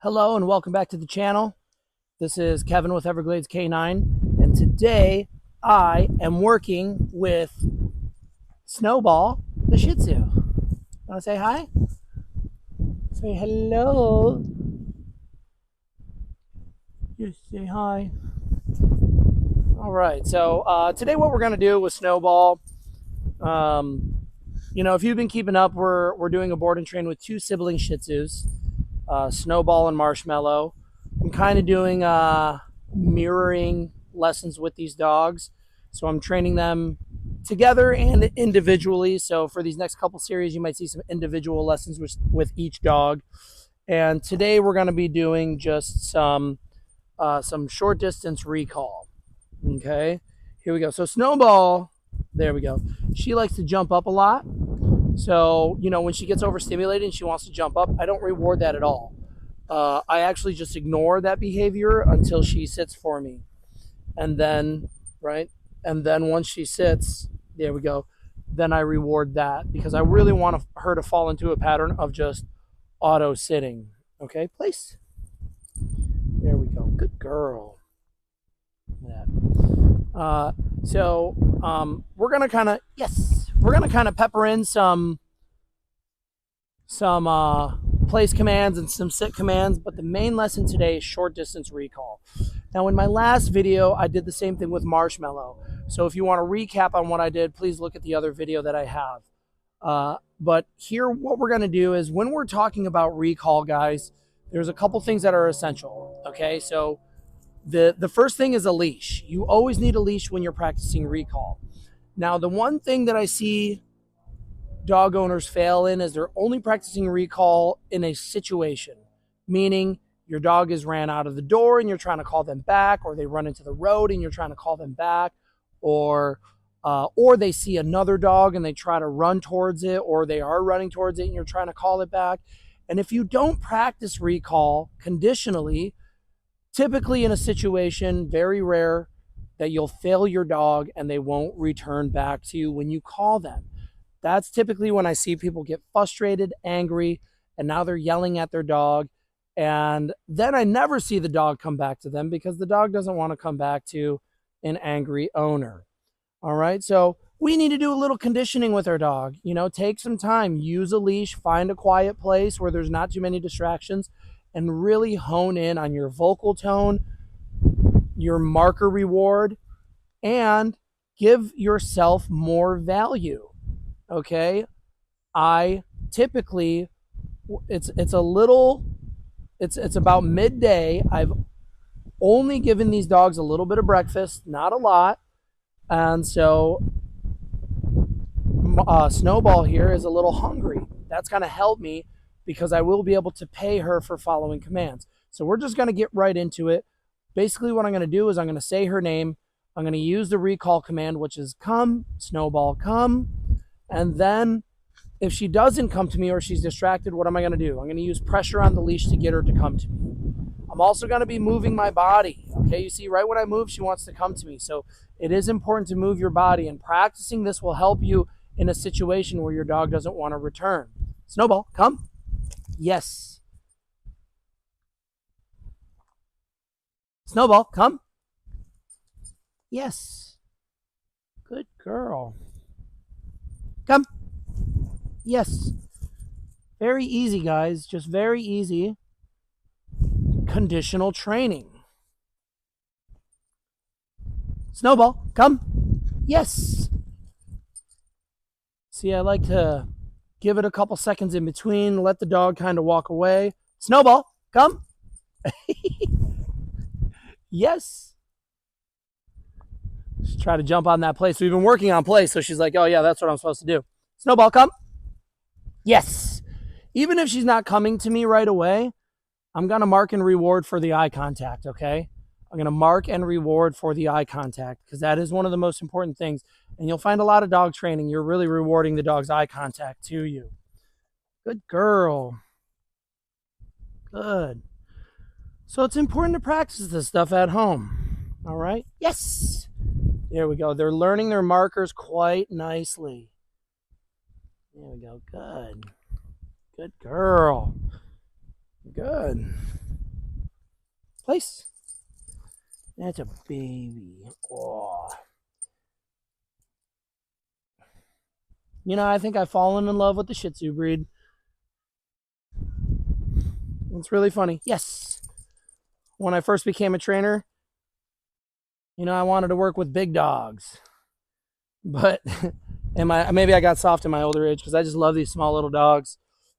Hello and welcome back to the channel. This is Kevin with Everglades K9, and today I am working with Snowball the Shih Tzu. Want to say hi? Say hello. Just say hi. All right, so today what we're going to do with Snowball, if you've been keeping up, we're doing a board and train with two sibling Shih Tzus, Snowball and Marshmallow. I'm kind of doing mirroring lessons with these dogs. So I'm training them together and individually. So for these next couple series, you might see some individual lessons with each dog. And today we're going to be doing just some short distance recall. Okay, here we go. So Snowball, there we go. She likes to jump up a lot. So, when she gets overstimulated and she wants to jump up, I don't reward that at all. I actually just ignore that behavior until she sits for me. And then, right? And then once she sits, there we go, then I reward that because I really want her to fall into a pattern of just auto sitting. Okay, place. There we go. Good girl. Yeah. We're gonna kind of pepper in some place commands and some sit commands, but the main lesson today is short distance recall. Now, in my last video, I did the same thing with Marshmallow. So if you want to recap on what I did, please look at the other video that I have. But here, what we're going to do is when we're talking about recall, guys, there's a couple things that are essential. Okay, so the first thing is a leash. You always need a leash when you're practicing recall. Now, the one thing that I see dog owners fail in is they're only practicing recall in a situation, meaning your dog has ran out of the door and you're trying to call them back, or they run into the road and you're trying to call them back, or they see another dog and they try to run towards it, or they are running towards it and you're trying to call it back. And if you don't practice recall conditionally, typically in a situation, very rare that you'll fail your dog and they won't return back to you when you call them. That's typically when I see people get frustrated, angry, and now they're yelling at their dog. And then I never see the dog come back to them because the dog doesn't want to come back to an angry owner. All right. So we need to do a little conditioning with our dog. Take some time, use a leash, find a quiet place where there's not too many distractions, and really hone in on your vocal tone, your marker reward, and give yourself more value. Okay, I typically it's about midday. I've only given these dogs a little bit of breakfast, not a lot, and so Snowball here is a little hungry. That's going to help me because I will be able to pay her for following commands. So we're just going to get right into it. Basically, what I'm going to do is I'm going to say her name. I'm going to use the recall command, which is come, Snowball, come. And then if she doesn't come to me or she's distracted, what am I going to do? I'm going to use pressure on the leash to get her to come to me. I'm also going to be moving my body. Okay, you see, right when I move, she wants to come to me. So it is important to move your body, and practicing this will help you in a situation where your dog doesn't want to return. Snowball, come. Yes. Snowball, come. Yes. Good girl. Come. Yes. Very easy, guys. Just very easy. Conditional training. Snowball, come. Yes. See, I like to give it a couple seconds in between, let the dog kind of walk away. Snowball, come. Yes. Just try to jump on that place. We've been working on place, so she's like, oh, yeah, that's what I'm supposed to do. Snowball, come. Yes. Even if she's not coming to me right away, I'm going to mark and reward for the eye contact, okay? I'm going to mark and reward for the eye contact because that is one of the most important things. And you'll find a lot of dog training, you're really rewarding the dog's eye contact to you. Good girl. Good. So it's important to practice this stuff at home. All right? Yes. There we go. They're learning their markers quite nicely. There we go. Good. Good girl. Good. Place. That's a baby. Oh. You know, I think I've fallen in love with the Shih Tzu breed. It's really funny. Yes. When I first became a trainer, you know, I wanted to work with big dogs. But maybe I got soft in my older age because I just love these small little dogs.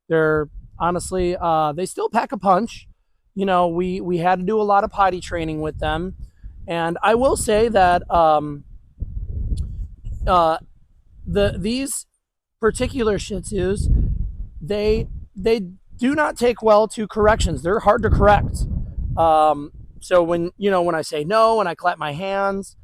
They're honestly, they still pack a punch. You know, we had to do a lot of potty training with them. And I will say that these particular Shih Tzus, they do not take well to corrections. They're hard to correct. So when I say no and I clap my hands,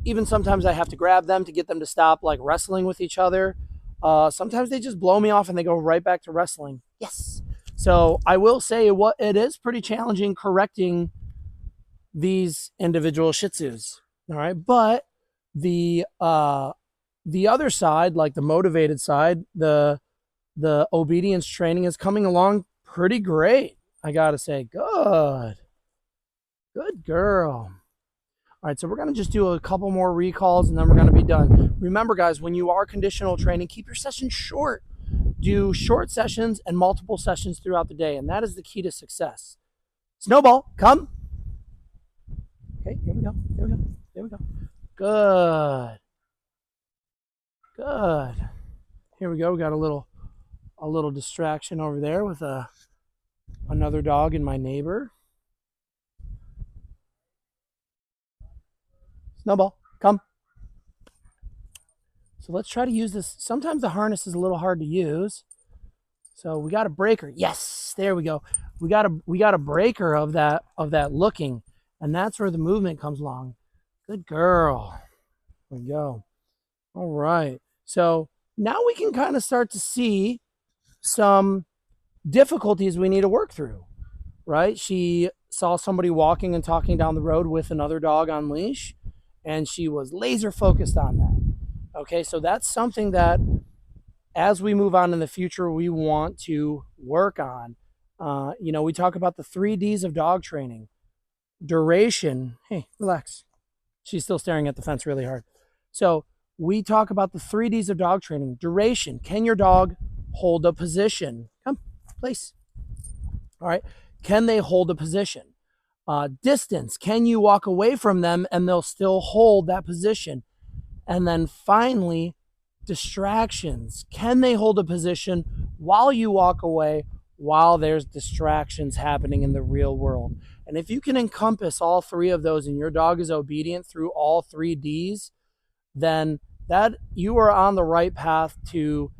even sometimes I have to grab them to get them to stop like wrestling with each other. Sometimes they just blow me off and they go right back to wrestling. Yes. So I will say it is pretty challenging correcting these individual Shih Tzus. All right, but the other side, like the motivated side, the obedience training is coming along pretty great. I gotta say, good girl. All right, so we're going to just do a couple more recalls and then we're going to be done. Remember, guys, when you are conditional training, keep your sessions short. Do short sessions and multiple sessions throughout the day, and that is the key to success. Snowball, come. Okay, here we go. Good. Here we go. We got a little distraction over there with another dog and my neighbor. Snowball, come. So let's try to use this. Sometimes the harness is a little hard to use. So we got a breaker. Yes, there we go. We got a breaker of that looking, and that's where the movement comes along. Good girl. There we go. All right. So now we can kind of start to see some difficulties we need to work through, right? She saw somebody walking and talking down the road with another dog on leash, and she was laser focused on that. Okay, so that's something that as we move on in the future, we want to work on. We talk about the 3Ds of dog training. Duration. Hey, relax. She's still staring at the fence really hard. So we talk about the 3Ds of dog training. Duration. Can your dog hold a position? Come, place. All right. Can they hold a position? Distance. Can you walk away from them and they'll still hold that position? And then finally, distractions. Can they hold a position while you walk away, while there's distractions happening in the real world? And if you can encompass all three of those and your dog is obedient through all 3Ds, then that you are on the right path to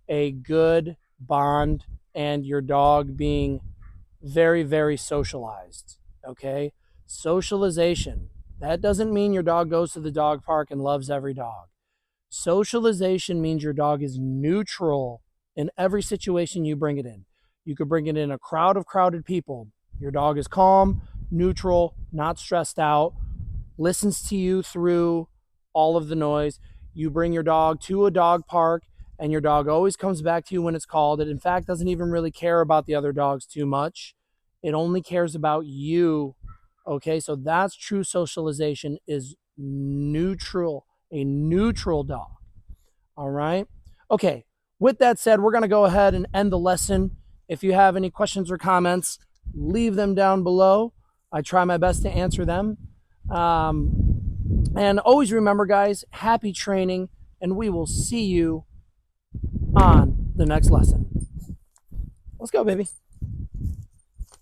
a good bond and your dog being very, very socialized. Okay? Socialization. That doesn't mean your dog goes to the dog park and loves every dog. Socialization means your dog is neutral in every situation you bring it in. You could bring it in a crowd of crowded people. Your dog is calm, neutral, not stressed out, listens to you through all of the noise. You bring your dog to a dog park and your dog always comes back to you when it's called. It, in fact, doesn't even really care about the other dogs too much. It only cares about you. Okay, so that's true socialization, is neutral, a neutral dog. All right. Okay, with that said, we're going to go ahead and end the lesson. If you have any questions or comments, leave them down below. I try my best to answer them. And always remember, guys, happy training, and we will see you on the next lesson. Let's go, baby.